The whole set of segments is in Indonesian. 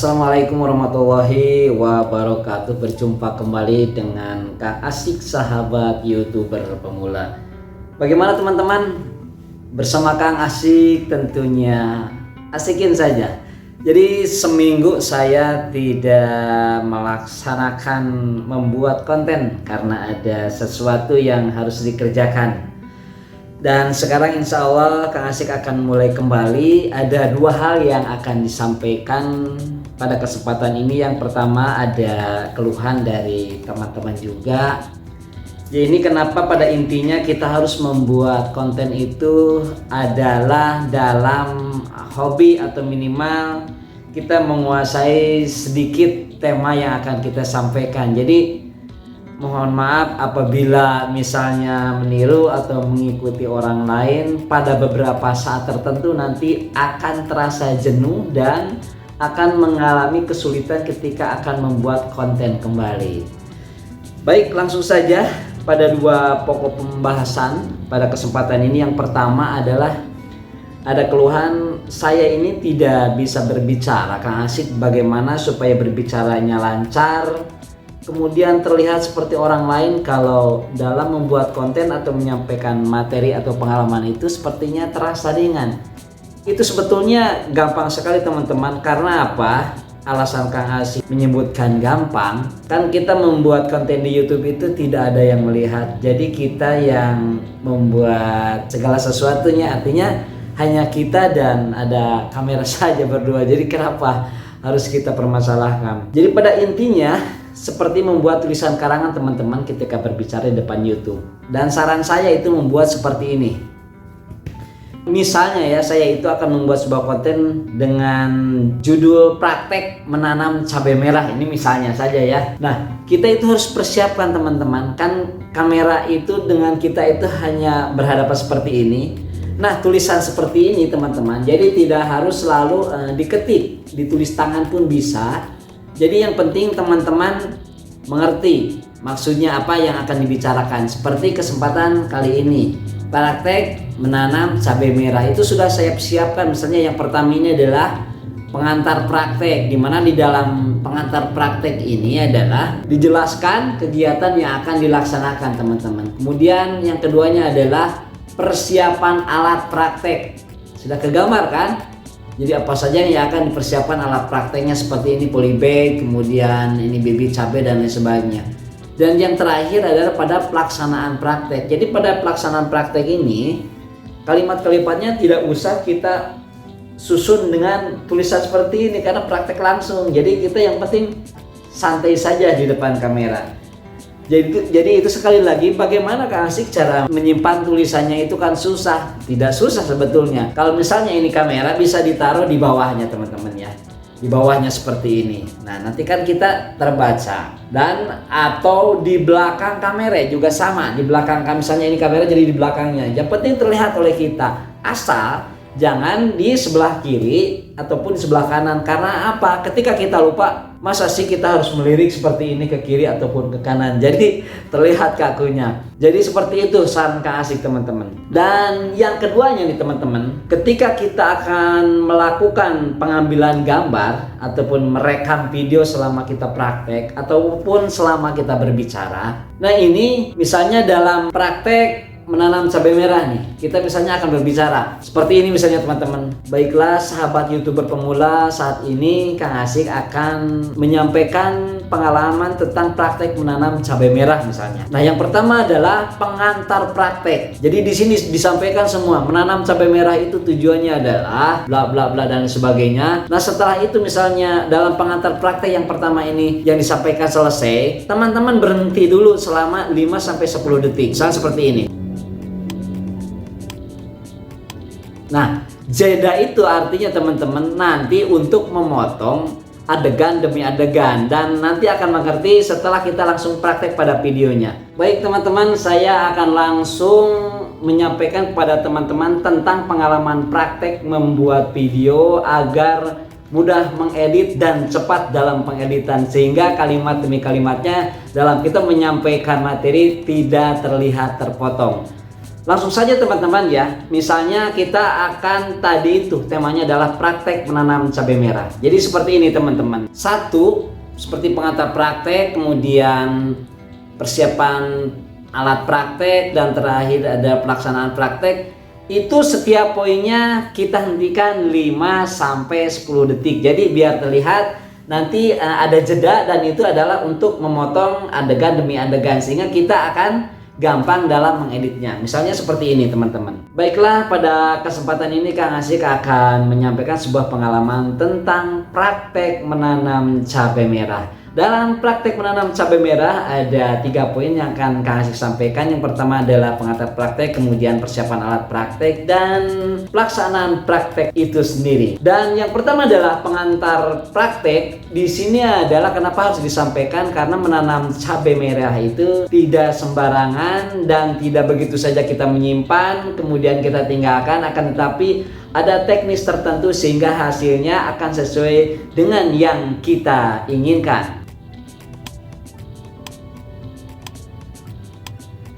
Assalamualaikum warahmatullahi wabarakatuh. Berjumpa kembali dengan Kang Asik, sahabat YouTuber pemula. Bagaimana teman-teman? Bersama Kang Asik tentunya asikin saja. Jadi seminggu saya tidak melaksanakan membuat konten karena ada sesuatu yang harus dikerjakan. Dan sekarang insya Allah Kang Asik akan mulai kembali. Ada dua hal yang akan disampaikan pada kesempatan ini. Yang pertama ada keluhan dari teman-teman juga. Jadi ini kenapa pada intinya kita harus membuat konten itu adalah dalam hobi atau minimal kita menguasai sedikit tema yang akan kita sampaikan. Jadi mohon maaf apabila misalnya meniru atau mengikuti orang lain pada beberapa saat tertentu nanti akan terasa jenuh dan akan mengalami kesulitan ketika akan membuat konten kembali. Baik, langsung saja pada dua pokok pembahasan pada kesempatan ini. Yang pertama adalah ada keluhan saya ini tidak bisa berbicara. Kang Asik bagaimana supaya berbicaranya lancar, kemudian terlihat seperti orang lain kalau dalam membuat konten atau menyampaikan materi atau pengalaman itu sepertinya terasa ringan. Itu sebetulnya gampang sekali teman-teman. Karena apa? Alasan Kang Asik menyebutkan gampang, kan kita membuat konten di YouTube itu tidak ada yang melihat. Jadi kita yang membuat segala sesuatunya, artinya hanya kita dan ada kamera saja berdua. Jadi kenapa harus kita permasalahkan? Jadi pada intinya seperti membuat tulisan karangan teman-teman ketika berbicara di depan YouTube. Dan saran saya itu membuat seperti ini. Misalnya ya, saya itu akan membuat sebuah konten dengan judul praktek menanam cabai merah. Ini misalnya saja ya. Nah, kita itu harus persiapkan teman-teman. Kan kamera itu dengan kita itu hanya berhadapan seperti ini. Nah, tulisan seperti ini teman-teman. Jadi tidak harus selalu diketik, ditulis tangan pun bisa. Jadi yang penting teman-teman mengerti maksudnya apa yang akan dibicarakan. Seperti kesempatan kali ini, praktek menanam cabai merah itu sudah saya siapkan. Misalnya yang pertama ini adalah pengantar praktek, di mana di dalam pengantar praktek ini adalah dijelaskan kegiatan yang akan dilaksanakan teman-teman. Kemudian yang keduanya adalah persiapan alat praktek. Sudah kegambar kan? Jadi apa saja yang akan dipersiapkan alat prakteknya, seperti ini polybag, kemudian ini bibit cabai dan lain sebagainya. Dan yang terakhir adalah pada pelaksanaan praktek. Jadi pada pelaksanaan praktek ini kalimat-kalimatnya tidak usah kita susun dengan tulisan seperti ini karena praktek langsung. Jadi kita yang penting santai saja di depan kamera. Jadi itu sekali lagi, bagaimana Kang Asik cara menyimpan tulisannya itu kan susah. Tidak susah sebetulnya. Kalau misalnya ini kamera bisa ditaruh di bawahnya teman-teman ya. Di bawahnya seperti ini. Nah, nanti kan kita terbaca. Dan atau di belakang kamera juga sama. Di belakang, misalnya ini kamera jadi di belakangnya. Yang penting terlihat oleh kita. Asal jangan di sebelah kiri ataupun di sebelah kanan. Karena apa? Ketika kita lupa, masa sih kita harus melirik seperti ini ke kiri ataupun ke kanan. Jadi terlihat kakunya. Jadi seperti itu saran Kang Asik teman-teman. Dan yang keduanya nih teman-teman, ketika kita akan melakukan pengambilan gambar ataupun merekam video selama kita praktek ataupun selama kita berbicara. Nah ini misalnya dalam praktek menanam cabai merah nih, kita misalnya akan berbicara seperti ini misalnya teman-teman. Baiklah sahabat YouTuber pemula, saat ini Kang Asik akan menyampaikan pengalaman tentang praktek menanam cabai merah misalnya. Nah yang pertama adalah pengantar praktek. Jadi di sini disampaikan semua menanam cabai merah itu tujuannya adalah bla bla bla dan sebagainya. Nah setelah itu misalnya dalam pengantar praktek yang pertama ini yang disampaikan selesai, teman-teman berhenti dulu selama 5-10 detik. Misalnya seperti ini. Nah, jeda itu artinya teman-teman nanti untuk memotong adegan demi adegan dan nanti akan mengerti setelah kita langsung praktek pada videonya. Baik teman-teman, saya akan langsung menyampaikan kepada teman-teman tentang pengalaman praktek membuat video agar mudah mengedit dan cepat dalam pengeditan sehingga kalimat demi kalimatnya dalam kita menyampaikan materi tidak terlihat terpotong. Langsung saja teman-teman ya. Misalnya kita akan tadi itu temanya adalah praktek menanam cabai merah. Jadi seperti ini teman-teman. Satu, seperti pengantar praktek, kemudian persiapan alat praktek, dan terakhir ada pelaksanaan praktek. Itu setiap poinnya kita hentikan 5 sampai 10 detik. Jadi biar terlihat nanti ada jeda, dan itu adalah untuk memotong adegan demi adegan sehingga kita akan gampang dalam mengeditnya. Misalnya seperti ini teman-teman. Baiklah, pada kesempatan ini Kang Asik akan menyampaikan sebuah pengalaman tentang praktek menanam cabai merah. Dalam praktek menanam cabai merah ada 3 poin yang akan Kang Asik sampaikan. Yang pertama adalah pengantar praktek, kemudian persiapan alat praktek, dan pelaksanaan praktek itu sendiri. Dan yang pertama adalah pengantar praktek. Di sini adalah kenapa harus disampaikan, karena menanam cabai merah itu tidak sembarangan dan tidak begitu saja kita menyimpan kemudian kita tinggalkan, akan tetapi ada teknis tertentu sehingga hasilnya akan sesuai dengan yang kita inginkan.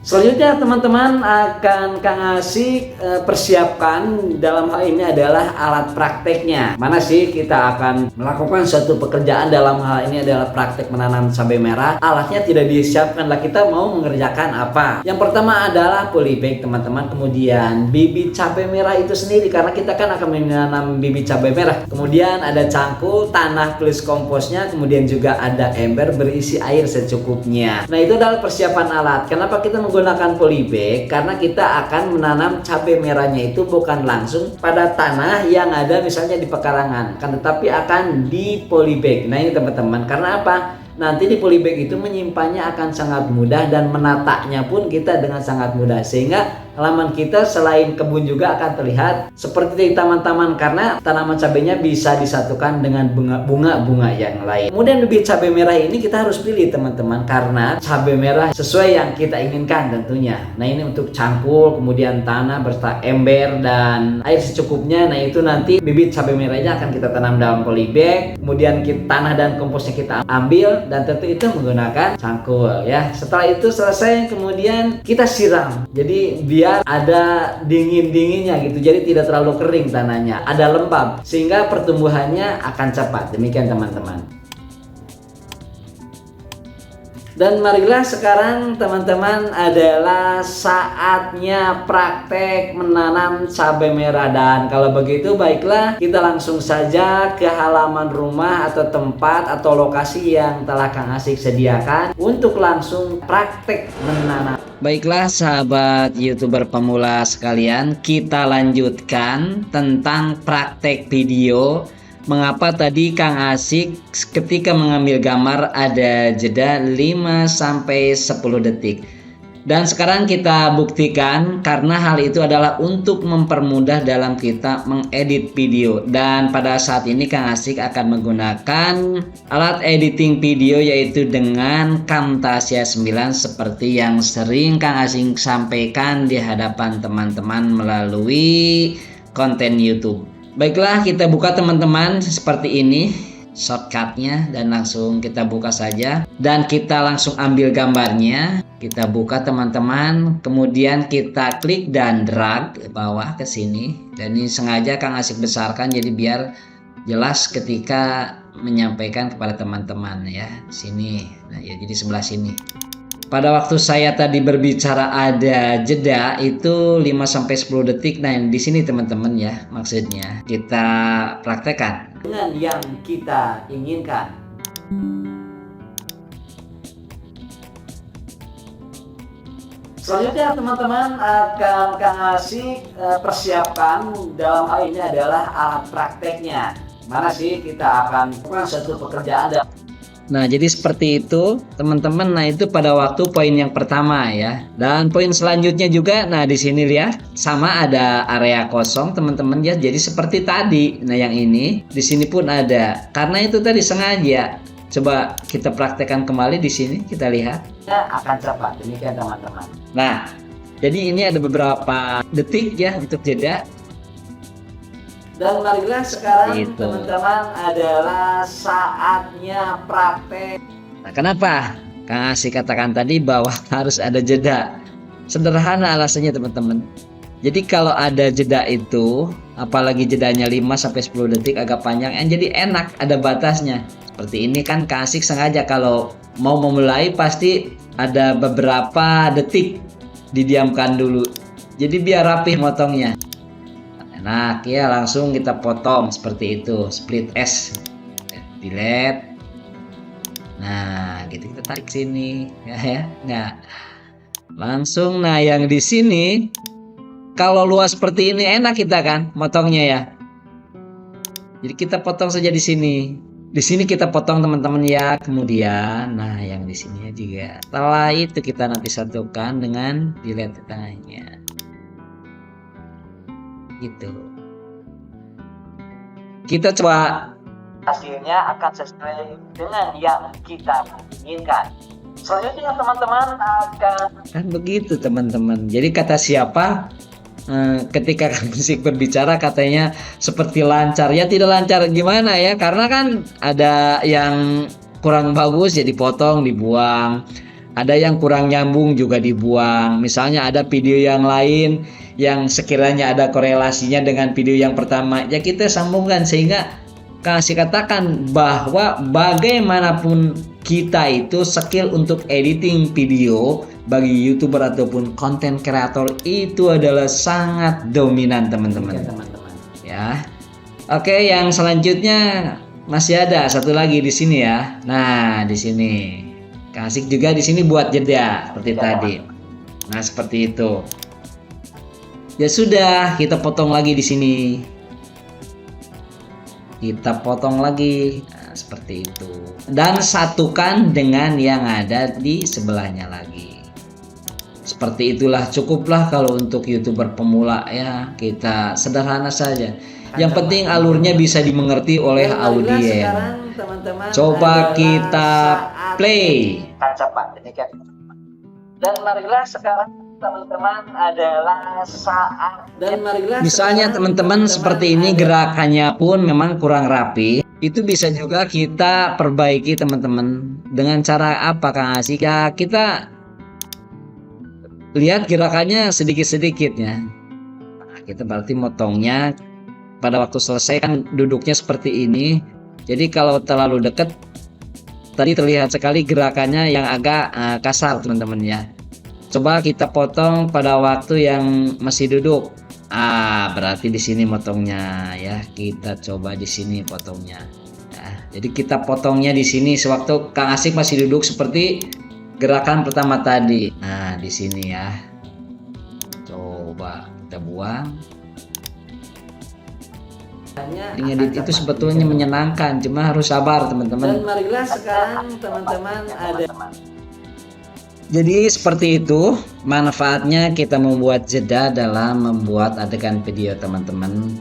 Selanjutnya teman-teman akan Kang Asik persiapkan dalam hal ini adalah alat prakteknya. Mana sih kita akan melakukan suatu pekerjaan, dalam hal ini adalah praktek menanam cabai merah. Alatnya tidak disiapkan lah, kita mau mengerjakan apa. Yang pertama adalah polybag teman-teman, kemudian bibit cabai merah itu sendiri karena kita kan akan menanam bibit cabai merah. Kemudian ada cangkul, tanah plus komposnya, kemudian juga ada ember berisi air secukupnya. Nah itu adalah persiapan alat. Kenapa kita menggunakan polybag? Karena kita akan menanam cabai merahnya itu bukan langsung pada tanah yang ada misalnya di pekarangan, kan, tetapi akan di polybag. Nah ini teman-teman, karena apa? Nanti di polybag itu menyimpannya akan sangat mudah dan menatanya pun kita dengan sangat mudah, sehingga halaman kita selain kebun juga akan terlihat seperti di taman-taman karena tanaman cabainya bisa disatukan dengan bunga-bunga yang lain. Kemudian bibit cabai merah ini kita harus pilih teman-teman, karena cabai merah sesuai yang kita inginkan tentunya. Nah ini untuk cangkul, kemudian tanah beserta ember dan air secukupnya. Nah itu nanti bibit cabai merahnya akan kita tanam dalam polybag, kemudian tanah dan komposnya kita ambil, dan tentu itu menggunakan cangkul ya. Setelah itu selesai, kemudian kita siram. Jadi biar ada dingin-dinginnya gitu. Jadi tidak terlalu kering tanahnya, ada lembab sehingga pertumbuhannya akan cepat. Demikian teman-teman. Dan marilah sekarang teman-teman adalah saatnya praktek menanam cabai merah. Dan kalau begitu baiklah kita langsung saja ke halaman rumah atau tempat atau lokasi yang telah Kang Asik sediakan untuk langsung praktek menanam. Baiklah sahabat YouTuber pemula sekalian, kita lanjutkan tentang praktek video. Mengapa tadi Kang Asik ketika mengambil gambar ada jeda 5-10 detik. Dan sekarang kita buktikan, karena hal itu adalah untuk mempermudah dalam kita mengedit video. Dan pada saat ini Kang Asik akan menggunakan alat editing video yaitu dengan Camtasia 9 seperti yang sering Kang Asik sampaikan di hadapan teman-teman melalui konten YouTube. Baiklah, kita buka teman-teman seperti ini shortcutnya, dan langsung kita buka saja dan kita langsung ambil gambarnya. Kita buka teman-teman, kemudian kita klik dan drag ke bawah ke sini. Dan ini sengaja Kang Asik besarkan jadi biar jelas ketika menyampaikan kepada teman-teman ya. Sini. Nah, ya jadi sebelah sini. Pada waktu saya tadi berbicara ada jeda itu 5-10 detik. Nah, di sini teman-teman ya, maksudnya kita praktekkan dengan yang kita inginkan. Selanjutnya teman-teman akan Kang Asik persiapkan dalam hal ini adalah alat prakteknya. Mana sih kita akan melakukan satu pekerjaan. Nah jadi seperti itu teman-teman. Nah itu pada waktu poin yang pertama ya. Dan poin selanjutnya juga, nah di sini lihat sama ada area kosong teman-teman ya. Jadi seperti tadi. Nah yang ini di sini pun ada. Karena itu tadi sengaja. Coba kita praktekkan kembali di sini, kita lihat. Ya, akan cepat. Demikian teman-teman. Nah jadi ini ada beberapa detik ya untuk jeda. Dan marilah sekarang teman-teman adalah saatnya praktek. Nah, kenapa Kang Asik katakan tadi bahwa harus ada jeda? Sederhana alasannya teman-teman. Jadi kalau ada jeda itu, apalagi jedanya 5-10 detik agak panjang, jadi enak, ada batasnya. Seperti ini kan Kak Asik sengaja kalau mau memulai pasti ada beberapa detik didiamkan dulu. Jadi biar rapih motongnya. Enak ya, langsung kita potong seperti itu, split S. Delete. Nah, gitu kita tarik sini ya. Nah, langsung yang di sini kalau luas seperti ini enak kita kan motongnya ya. Jadi kita potong saja di sini. Di sini kita potong teman-teman ya. Kemudian yang di sini juga. Setelah itu kita nanti satukan dengan delete tengahnya. Gitu. Kita coba hasilnya akan sesuai dengan yang kita inginkan. Selanjutnya teman-teman kan begitu teman-teman. Jadi kata siapa? Ketika Kak Asik berbicara katanya seperti lancar, ya tidak lancar gimana ya, karena kan ada yang kurang bagus ya dipotong dibuang, ada yang kurang nyambung juga dibuang. Misalnya ada video yang lain yang sekiranya ada korelasinya dengan video yang pertama ya kita sambungkan, sehingga Kak Asik katakan bahwa bagaimanapun kita itu skill untuk editing video bagi YouTuber ataupun konten kreator itu adalah sangat dominan teman-teman. Ya. Oke, yang selanjutnya masih ada satu lagi di sini ya. Nah, di sini Kak Asik juga di sini buat jeda seperti tadi. Nah, seperti itu. Ya sudah, kita potong lagi di sini. Kita potong lagi. Nah, seperti itu. Dan satukan dengan yang ada di sebelahnya lagi. Seperti itulah, cukuplah kalau untuk YouTuber pemula ya, kita sederhana saja. Yang penting alurnya bisa dimengerti oleh audiens. Coba kita play. Dan marilah sekarang teman-teman adalah saat. Dan marilah misalnya teman-teman seperti ini gerakannya pun memang kurang rapi. Itu bisa juga kita perbaiki teman-teman. Dengan cara apa Kang Asik? Ya kita lihat gerakannya sedikit-sedikit ya. Nah, kita berarti motongnya pada waktu selesai kan duduknya seperti ini. Jadi kalau terlalu dekat tadi terlihat sekali gerakannya yang agak kasar teman-teman ya. Coba kita potong pada waktu yang masih duduk. Berarti di sini motongnya ya. Kita coba di sini potongnya. Nah, jadi kita potongnya di sini sewaktu Kang Asik masih duduk seperti gerakan pertama tadi. Nah, di sini ya. Coba kita buang. Ngedit itu sebetulnya menyenangkan, cuma harus sabar teman-teman. Dan marilah sekarang teman-teman ada. Jadi seperti itu manfaatnya kita membuat jeda dalam membuat adegan video teman-teman,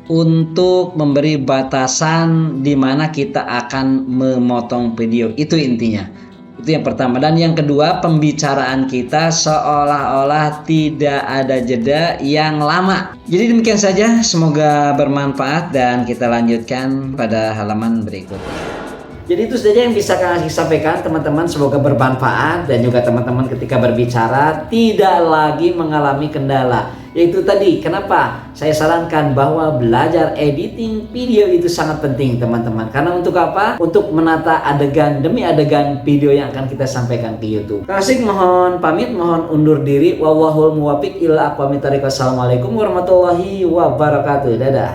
untuk memberi batasan di mana kita akan memotong video. Itu intinya. Itu yang pertama. Dan yang kedua, pembicaraan kita seolah-olah tidak ada jeda yang lama. Jadi demikian saja, semoga bermanfaat dan kita lanjutkan pada halaman berikutnya. Jadi itu saja yang bisa Kang Asik sampaikan teman-teman, semoga bermanfaat dan juga teman-teman ketika berbicara tidak lagi mengalami kendala. Yaitu tadi kenapa saya sarankan bahwa belajar editing video itu sangat penting teman-teman. Karena untuk apa? Untuk menata adegan demi adegan video yang akan kita sampaikan ke YouTube. Kang Asik mohon pamit, mohon undur diri. Wallahul muwaffiq ila aqwamit thoriq. Wassalamualaikum warahmatullahi wabarakatuh. Dadah.